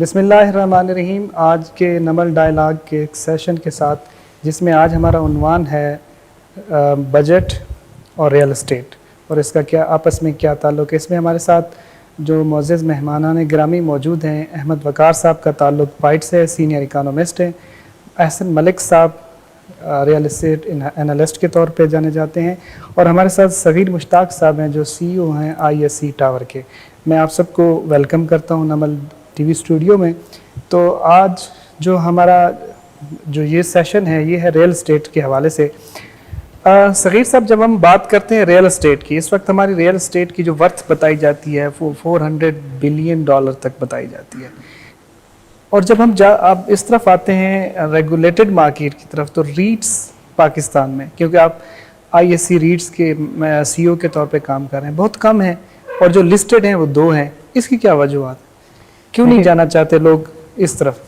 बिस्मिल्लाहिर्रहमानिर्रहीम। आज के नमल डायलॉग के एक सेशन के साथ, जिसमें आज हमारा उन्वान है बजट और रियल एस्टेट और इसका क्या आपस में क्या ताल्लुक़ है। इसमें हमारे साथ जो मोअज़्ज़ज़ मेहमानान गिरामी मौजूद हैं, अहमद वक़ार साहब का ताल्लुक़ बाइट से है, सीनियर इकोनॉमिस्ट हैं। अहसन मलिक साहब रियल एस्टेट एनालिस्ट के तौर पे जाने जाते हैं, और हमारे साथ सग़ीर मुश्ताक साहब हैं जो CEO हैं ISC टावर के। मैं आप सबको वेलकम करता हूं नमल टीवी स्टूडियो में। तो आज जो हमारा जो ये सेशन है ये है रियल एस्टेट के हवाले से। सग़ीर साहब, जब हम बात करते हैं रियल एस्टेट की, इस वक्त हमारी रियल एस्टेट की जो वर्थ बताई जाती है वो $400 बिलियन तक बताई जाती है। और जब हम आप इस तरफ आते हैं रेगुलेटेड मार्केट की तरफ, तो रीट्स पाकिस्तान में, क्योंकि आप ISC रीट्स के CEO के तौर पे काम कर रहे हैं, बहुत कम है, और जो लिस्टेड हैं वो 2 हैं। इसकी क्या वजूहत, क्यों नहीं जाना चाहते लोग इस तरफ?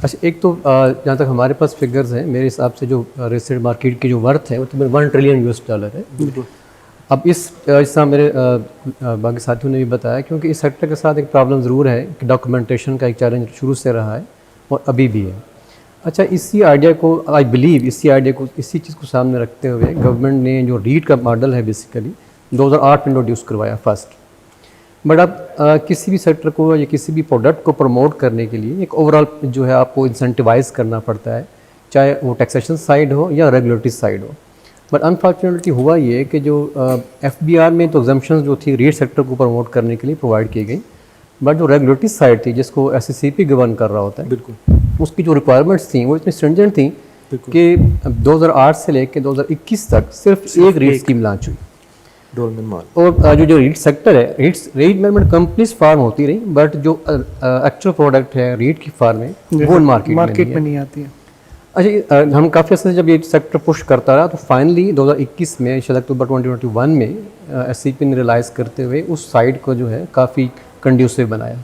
अच्छा, एक तो जहाँ तक हमारे पास फिगर्स हैं, मेरे हिसाब से जो रियल एस्टेट मार्केट की जो वर्थ है वो तो $1 ट्रिलियन है। बिल्कुल। अब इस तरह मेरे बाकी साथियों ने भी बताया, क्योंकि इस सेक्टर के साथ एक प्रॉब्लम ज़रूर है कि डॉक्यूमेंटेशन का एक चैलेंज शुरू से रहा है और अभी भी है। अच्छा, इसी आइडिया को इसी चीज़ को सामने रखते हुए गवर्नमेंट ने जो रीट का मॉडल है बेसिकली 2008 में इंट्रोड्यूस करवाया फर्स्ट। बट अब किसी भी सेक्टर को या किसी भी प्रोडक्ट को प्रमोट करने के लिए एक ओवरऑल जो है आपको इंसेंटिवाइज करना पड़ता है, चाहे वो टैक्सेशन साइड हो या रेगुलेटरी साइड हो। बट अनफॉर्चुनेटली हुआ ये कि जो FBR में तो एग्जम्पशंस जो थी रीट सेक्टर को प्रमोट करने के लिए प्रोवाइड की गई, बट जो रेगुलेटरी साइड थी जिसको SCCP गवर्न कर रहा होता है, बिल्कुल उसकी जो रिक्वायरमेंट्स थी वो इतनी स्ट्रिंजेंट थी कि 2008 से लेकर 2021 तक सिर्फ एक रीट स्कीम लॉन्च हुई। और जो रीट सेक्टर है, रीट मैनेजमेंट कंपनीज फार्म होती रही, बट जो एक्चुअल प्रोडक्ट है रीट की फार्म में वो मार्केट में नहीं आती है। अच्छा, हम काफ़ी अर्से से जब ये सेक्टर पुश करता रहा, तो फाइनली 2021 में शायद अक्टूबर 2021 में SCP ने रियलाइज़ करते हुए उस साइड को जो है काफ़ी कंड्यूसिव बनाया।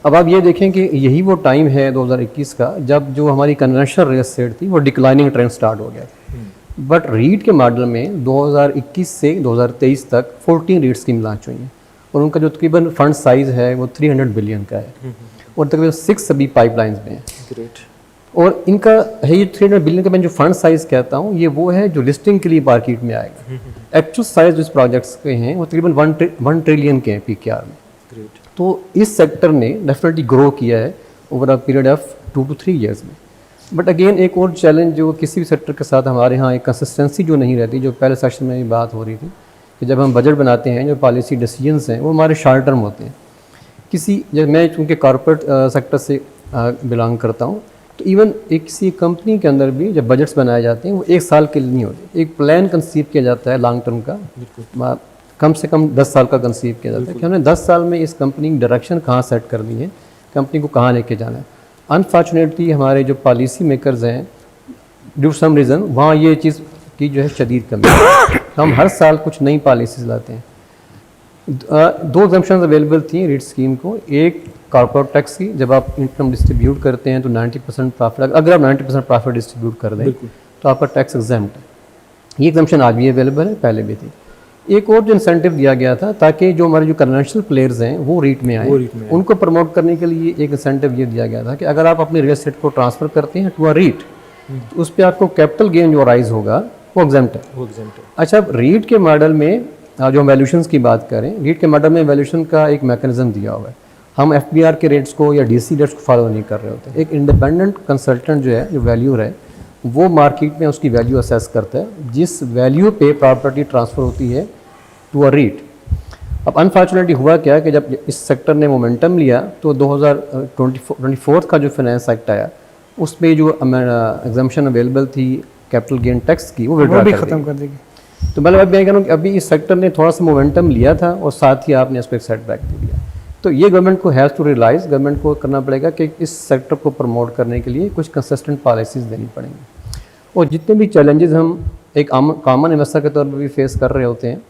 अब आप ये देखें कि यही वो टाइम है 2021 का जब जो हमारी कन्वेंशनल रियल एस्टेट थी वो डिक्लाइनिंग ट्रेंड स्टार्ट हो गया। बट रीट के मॉडल में 2021 से 2023 तक 14 रीट स्कीम लॉन्च हुई हैं, और उनका जो तकरीबन फंड साइज़ है वो 300 बिलियन का है, और तकरीबन 6 अभी पाइपलाइंस में हैं। ग्रेट। और इनका है ये 300 बिलियन का मैं जो फंड साइज़ कहता हूँ, ये वो है जो लिस्टिंग के लिए मार्केट में आएगा। एक्चुअल साइज जिस प्रोजेक्ट्स के हैं वो तकरीबन 1 ट्रिलियन के हैं PKR में। ग्रेट। तो इस सेक्टर ने डेफिनेटली ग्रो किया है over a period of 2 to 3 years में। बट अगेन एक और चैलेंज जो किसी भी सेक्टर के साथ हमारे यहाँ एक कंसिस्टेंसी जो नहीं रहती, जो पहले सेशन में भी बात हो रही थी कि जब हम बजट बनाते हैं, जो पॉलिसी डिसीजंस हैं वो हमारे शॉर्ट टर्म होते हैं। जब मैं चूँकि कॉर्पोरेट सेक्टर से बिलोंग करता हूँ, तो इवन किसी कंपनी के अंदर भी जब बजट्स बनाए जाते हैं वो 1 साल के लिए नहीं होते, एक प्लान कंसीव किया जाता है लॉन्ग टर्म का, कम से कम 10 साल का कंसीव किया जाता है कि हमने 10 साल में इस कंपनी की डायरेक्शन कहाँ सेट करनी है, कंपनी को कहाँ लेके जाना है। अनफॉर्चुनेटली हमारे जो पॉलिसी मेकर्स हैं, ड्यू सम रीज़न वहाँ ये चीज़ की जो है शदीद कमी है। हम हर साल कुछ नई पॉलिसीज़ लाते हैं। 2 एग्जम्पशंस अवेलेबल थी रीट स्कीम को। एक कॉर्पोरेट टैक्स की, जब आप इनकम डिस्ट्रीब्यूट करते हैं तो 90% प्रॉफिट, अगर आप 90% प्रॉफिट डिस्ट्रीब्यूट कर दें तो आपका टैक्स एग्जम्प्ट है। ये एग्जम्पशन आज भी अवेलेबल है, पहले भी थी। एक और जो इंसेंटिव दिया गया था ताकि जो हमारे जो कन्वेंशनल प्लेयर्स हैं वो रीट में आए, उनको प्रमोट करने के लिए एक इंसेंटिव ये दिया गया था कि अगर आप अपनी रियल एस्टेट को ट्रांसफ़र करते हैं टू अ रीट, तो उस पर आपको कैपिटल गेन जो राइज होगा वो एग्जम्प्ट है। अच्छा, अब रीट के मॉडल में जो हम वैल्यूशंस की बात करें, रीट के मॉडल में वैल्यूशन का एक मैकेनिज्म दिया हुआ है। हम FBR के रेट्स को या DC रेट्स को फॉलो नहीं कर रहे होते। एक इंडिपेंडेंट कंसल्टेंट जो है, जो वैल्यूर है, वो मार्केट में उसकी वैल्यू असेस करता है, जिस वैल्यू पे प्रॉपर्टी ट्रांसफ़र होती है टू अ रीट। अब अनफॉर्चुनेटली हुआ क्या कि जब इस सेक्टर ने मोमेंटम लिया तो 2024 का जो फाइनेंस एक्ट आया, उसमें जो एग्जम्पशन अवेलेबल थी कैपिटल गेन टैक्स की वो भी ख़त्म कर देगी। तो मतलब मैं कह रहा हूँ कि अभी इस सेक्टर ने थोड़ा सा मोमेंटम लिया था और साथ ही आपने इस पर एक सेटबैक दे दिया। तो ये गवर्नमेंट को हैज़ टू रियलाइज़, गवर्नमेंट को करना पड़ेगा कि इस सेक्टर को प्रमोट करने के लिए कुछ कंसिस्टेंट पॉलिसीज़ देनी पड़ेंगी। और जितने भी चैलेंजेस हम एक कॉमन इन्वेस्टर के तौर पर भी फेस कर रहे होते हैं,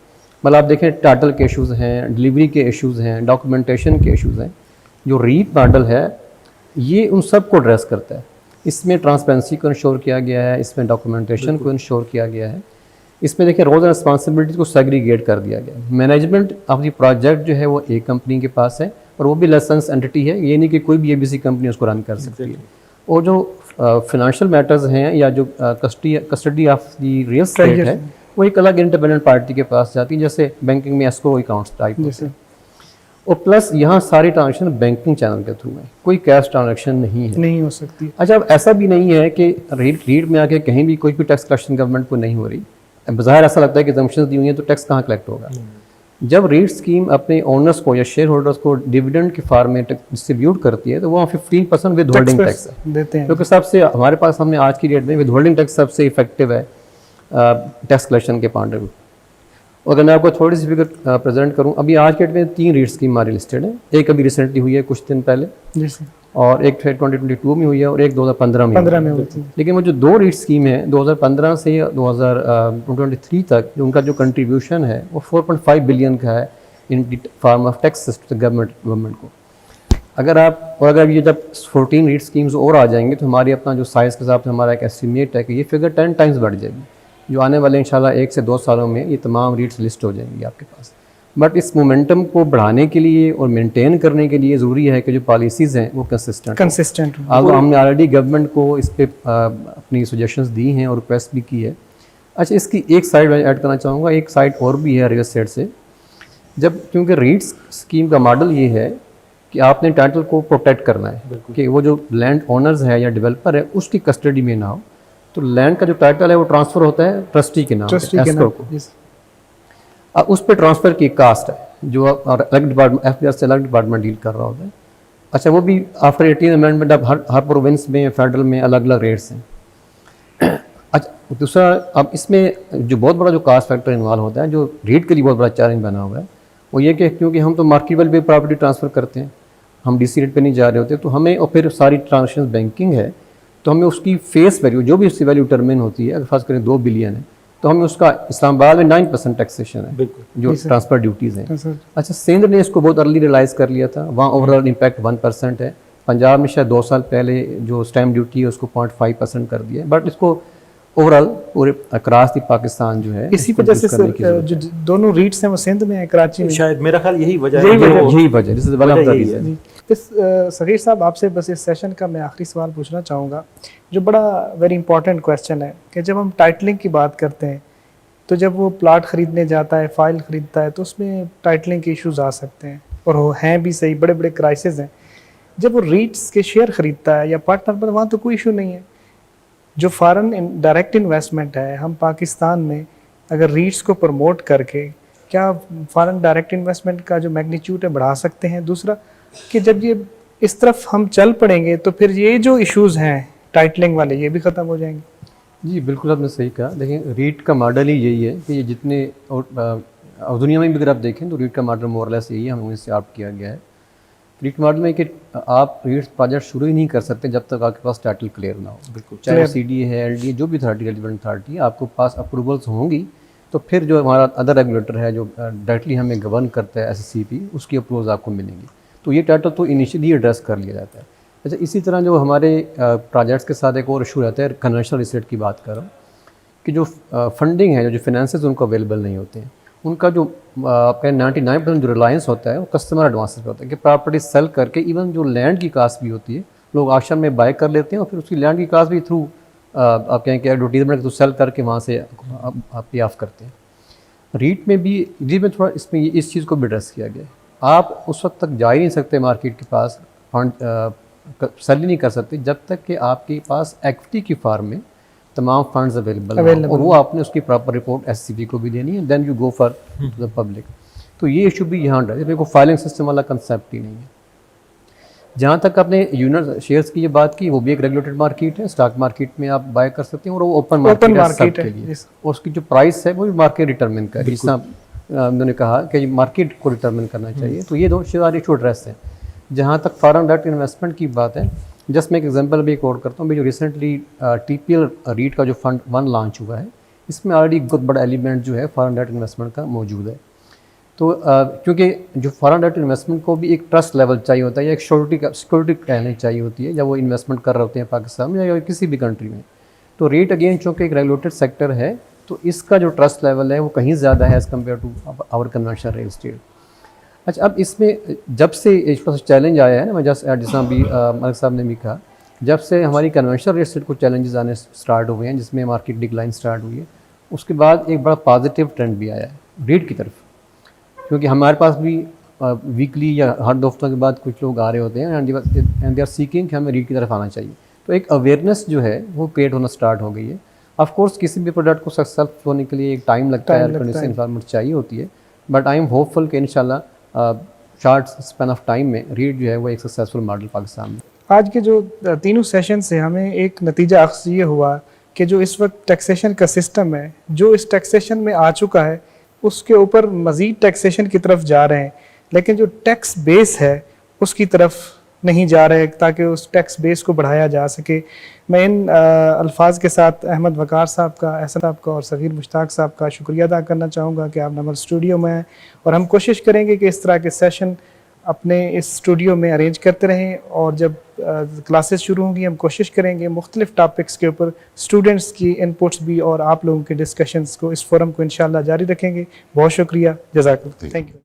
मतलब आप देखें टाइटल के इश्यूज़ हैं, डिलीवरी के इश्यूज़ हैं, डॉक्यूमेंटेशन के इश्यूज़ हैं, जो रीट मॉडल है ये उन सब को एड्रेस करता है। इसमें ट्रांसपेरेंसी को इंश्योर किया गया है, इसमें डॉक्यूमेंटेशन को इंश्योर किया गया है, इसमें देखिए रोल एंड रिस्पॉन्सिबिलिटीज़ को सेग्रीगेट कर दिया गया। मैनेजमेंट ऑफ द प्रोजेक्ट जो है वो एक कंपनी के पास है, और वो भी लाइसेंस एंटिटी है, ये नहीं कि कोई भी ABC कंपनी उसको रन कर सकती है। और जो फाइनेंशियल मैटर्स हैं या जो custody of the real estate है वो एक अलग इंडिपेंडेंट पार्टी के पास जाती है, जैसे बैंकिंग में एस्क्रो अकाउंट्स टाइप होते हैं। और प्लस यहाँ सारी ट्रांजेक्शन बैंकिंग चैनल के थ्रू है, कोई कैश ट्रांजैक्शन नहीं है, नहीं हो सकती। अच्छा अब ऐसा भी नहीं है कि रीट में आके कहीं भी कोई टैक्स कलेक्शन गवर्नमेंट को नहीं हो रही। बाहर ऐसा लगता है कि एग्जम्पशंस दी हुई हैं तो टैक्स कहाँ कलेक्ट होगा। जब रीट स्कीम अपने ओनर्स को या शेयर होल्डर्स को डिविडेंड के फॉर्म में डिस्ट्रीब्यूट करती है तो वहाँ 15% विद होल्डिंग टैक्स देते हैं, क्योंकि सबसे हमारे पास हमने आज की डेट में विद होल्डिंग टैक्स सबसे इफेक्टिव है टैक्स कलेक्शन के पॉइंट ऑफ व्यू। अगर मैं आपको थोड़ी सी फिगर प्रेजेंट करूं, अभी आज के डेट में 3 रीट स्कीम हमारी लिस्टेड है। एक अभी रिसेंटली हुई है कुछ दिन पहले जी सर, और एक 2022 में हुई है और एक 2015 में 15 में हुई थी। लेकिन वो जो 2 रीट स्कीम है 2015 से 2023 तक जो उनका जो कंट्रीब्यूशन है वो 4.5 बिलियन का है in form of tax system government को। अगर ये जब 14 रीट स्कीम्स और आ जाएंगे तो हमारी अपना जो साइज़ के हिसाब से हमारा एक एस्टिमेट है कि ये फिगर 10 टाइम्स बढ़ जाएगी, जो आने वाले इंशाल्लाह 1 से 2 सालों में ये तमाम रीट्स लिस्ट हो जाएंगी आपके पास। बट इस मोमेंटम को बढ़ाने के लिए और मेंटेन करने के लिए ज़रूरी है कि जो पॉलिसीज़ हैं वो कंसिस्टेंट हो। आगे हमने ऑलरेडी गवर्नमेंट को इस पर अपनी सजेशंस दी हैं और रिक्वेस्ट भी की है। अच्छा, इसकी एक साइड मैं ऐड करना चाहूँगा, एक साइड और भी है रियल एस्टेट से। जब क्योंकि रीट्स स्कीम का मॉडल ये है कि आपने टाइटल को प्रोटेक्ट करना है कि वो जो लैंड ओनर्स है या डेवलपर है उसकी कस्टडी में ना हो, तो लैंड का जो टाइटल है वो ट्रांसफ़र होता है ट्रस्टी के नाम पे, एस्क्रो को। अब उस पर ट्रांसफ़र की कास्ट है जो अलग डिपार्टमेंट FBR से अलग डिपार्टमेंट डील कर रहा होता है। अच्छा, वो भी आफ्टर 18 अमेंडमेंट अब हर प्रोविंस में फेडरल में अलग अलग रेट्स हैं। अच्छा, दूसरा अब इसमें जो बहुत बड़ा जो कास्ट फैक्टर इन्वॉल्व होता है, जो रीट के लिए बहुत बड़ा चैलेंज बना हुआ है, वो ये कि क्योंकि हम तो मार्केट वैल्यू पे प्रॉपर्टी ट्रांसफ़र करते हैं, हम DC रेट पे नहीं जा रहे होते, तो हमें और फिर सारी ट्रांजेक्शन बैंकिंग है तो हमें उसकी फेस वैल्यू जो भी उसकी वैल्यू डिटरमिन होती है, अगर फर्ज करें 2 बिलियन है तो हमें उसका इस्लामाबाद में 9% टैक्सेशन है जो ट्रांसफ़र ड्यूटीज़ हैं। अच्छा, सिंध ने इसको बहुत अर्ली रियलाइज़ कर लिया था, वहाँ ओवरऑल इम्पैक्ट 1% है। पंजाब में शायद 2 साल पहले जो स्टैम्प ड्यूटी है उसको 0.5% कर दिया है, बट इसको ओवरऑल पूरे अक्रॉस द पाकिस्तान जो है इसी वजह से सर जो दोनों रीट्स हैं वो सिंध में है, कराची में, शायद मेरा ख्याल यही वजह है। सगीर साहब, आपसे बस इस सेशन का मैं आखिरी सवाल पूछना चाहूँगा, जो बड़ा वेरी इंपॉर्टेंट क्वेश्चन है कि जब हम टाइटलिंग की बात करते हैं तो जब वो प्लाट ख़रीदने जाता है, फाइल ख़रीदता है, तो उसमें टाइटलिंग के इश्यूज आ सकते हैं और वो हैं भी सही, बड़े बड़े क्राइसिस हैं। जब वो रीट्स के शेयर ख़रीदता है या पार्टनर पर, वहाँ तो कोई इशू नहीं है। जो फॉरेन डायरेक्ट इन्वेस्टमेंट है, हम पाकिस्तान में अगर रीट्स को प्रमोट करके क्या फॉरेन डायरेक्ट इन्वेस्टमेंट का जो मैग्नीट्यूड है बढ़ा सकते हैं। दूसरा कि जब ये इस तरफ हम चल पड़ेंगे तो फिर ये जो इश्यूज हैं टाइटलिंग वाले ये भी ख़त्म हो जाएंगे। जी बिल्कुल, आपने सही कहा। देखिए, रीट का मॉडल ही यही है कि ये जितने और दुनिया में भी अगर आप देखें तो रीट का मॉडल मोरलेस यही है, हमें इससे आउट किया गया है। रीट मॉडल में कि आप रीट प्रोजेक्ट शुरू ही नहीं कर सकते जब तक आपके पास टाइटल क्लियर ना हो। बिल्कुल, चाहे वो CD है, LD, जो भी अथॉरिटी रेलिवेंट अथॉरिटी, आपके पास अप्रूवल्स होंगी तो फिर जो हमारा अदर रेगुलेटर है जो डायरेक्टली हमें गवर्न करता है SSCP, उसकी अप्रूवल्स आपको मिलेंगी। तो ये टाइटल तो इनिशियली एड्रेस कर लिया जाता है। अच्छा, इसी तरह जो हमारे प्रोजेक्ट्स के साथ एक और इशू रहता है, कन्वेंशनल एसेट की बात कर रहा हूँ कि जो फंडिंग है, जो फाइनेंसेस उनको अवेलेबल नहीं होते हैं, उनका जो आपका 99% जो रिलायंस होता है वो कस्टमर एडवांसेस पे होता है कि प्रॉपर्टी सेल करके इवन जो लैंड की कास्ट भी होती है लोग ऑक्शन में बाय कर लेते हैं और फिर उसकी लैंड की कास्ट भी थ्रू आप कहें कि एडवर्टीजमेंट तो सेल करके वहाँ से आप पे ऑफ करते हैं। रीट में भी थोड़ा इसमें इस चीज़ को भी एड्रेस किया गया है। आप उस वक्त तक जा ही नहीं सकते मार्केट के पास, फंड सेल ही नहीं कर सकते जब तक कि आपके पास एक्विटी की फॉर्म में तमाम फंड्स अवेलेबल हैं और वो आपने उसकी प्रॉपर रिपोर्ट SCP को भी देनी है, then you go for the public. तो ये इशू भी यहाँ है, कोई फाइलिंग सिस्टम वाला कंसेप्ट ही नहीं है। जहाँ तक आपने यूनिट शेयर्स की ये बात की, वो भी एक रेगुलेटेड मार्केट है, स्टॉक मार्केट में आप बाय कर सकते हैं और वो ओपन मार्केट है सबके लिए, और उसकी जो प्राइस है वो भी मार्केट डिटरमिन का है। जिस तरह उन्होंने कहा कि मार्केट को डिटरमिन करना चाहिए, तो ये दो सारे इशू एड्रेस हैं। जहाँ तक फॉरेन डायरेक्ट इन्वेस्टमेंट की बात है, जस्ट मैं एक एग्जांपल भी कोट करता हूँ। जो रिसेंटली TPL रीट का जो फंड 1 लॉन्च हुआ है, इसमें ऑलरेडी बहुत बड़ा एलिमेंट जो है फॉरेन डायरेक्ट इन्वेस्टमेंट का मौजूद है। तो क्योंकि जो फॉरेन डायरेक्ट इन्वेस्टमेंट को भी एक ट्रस्ट लेवल चाहिए होता है या एक सिक्योरिटी कहनी चाहिए होती है जब वो इन्वेस्टमेंट कर रहे होते हैं पाकिस्तान में या किसी भी कंट्री में। तो रीट अगेन चूँकि एक रेगुलेटेड सेक्टर है, तो इसका जो ट्रस्ट लेवल है वो कहीं ज़्यादा है as compared to our conventional real estate. अच्छा, अब इसमें जब से एक थोड़ा सा चैलेंज आया है ना, मैं जिस अभी मलिक साहब ने भी कहा, जब से हमारी कन्वेंशनल रियल एस्टेट को चैलेंजेस आने स्टार्ट हो गए हैं, जिसमें मार्केट डिक्लाइन स्टार्ट हुई है, उसके बाद एक बड़ा पॉजिटिव ट्रेंड भी आया है रीट की तरफ। क्योंकि हमारे पास भी वीकली या हर 2 हफ्तों के बाद कुछ लोग आ रहे होते हैं एंड दे आर सीकिंग कि हमें रीट की तरफ आना चाहिए। तो एक अवेयरनेस जो है वो क्रिएट होना स्टार्ट हो गई है। ऑफ कोर्स किसी भी प्रोडक्ट को सक्सेसफुल होने के लिए एक टाइम लगता है, कंडीशन इन्वायरमेंट चाहिए होती है, बट आई एम होपफुल कि इंशाल्लाह शॉर्ट स्पैन ऑफ टाइम में रीट जो है वो एक सक्सेसफुल मॉडल पाकिस्तान में। आज के जो तीनों सेशन से हमें एक नतीजा अक्स ये हुआ कि जो इस वक्त टैक्सेशन का सिस्टम है, जो इस टैक्सेशन में आ चुका है, उसके ऊपर मज़ीद टैक्सेशन की तरफ जा रहे हैं, लेकिन जो टैक्स बेस है उसकी तरफ नहीं जा रहे ताकि उस टैक्स बेस को बढ़ाया जा सके। मैं इन अल्फाज के साथ अहमद वकार साहब का, एहसन साहब का और सग़ीर मुश्ताक साहब का शुक्रिया अदा करना चाहूँगा कि आप नमल स्टूडियो में आए, और हम कोशिश करेंगे कि इस तरह के सेशन अपने इस स्टूडियो में अरेंज करते रहें, और जब क्लासेस शुरू होंगी हम कोशिश करेंगे मुख्तलिफ टॉपिक्स के ऊपर स्टूडेंट्स की इनपुट्स भी और आप लोगों के डिस्कशंस को, इस फोरम को इंशाल्लाह जारी रखेंगे। बहुत शुक्रिया, जज़ाकल्लाह, थैंक यू।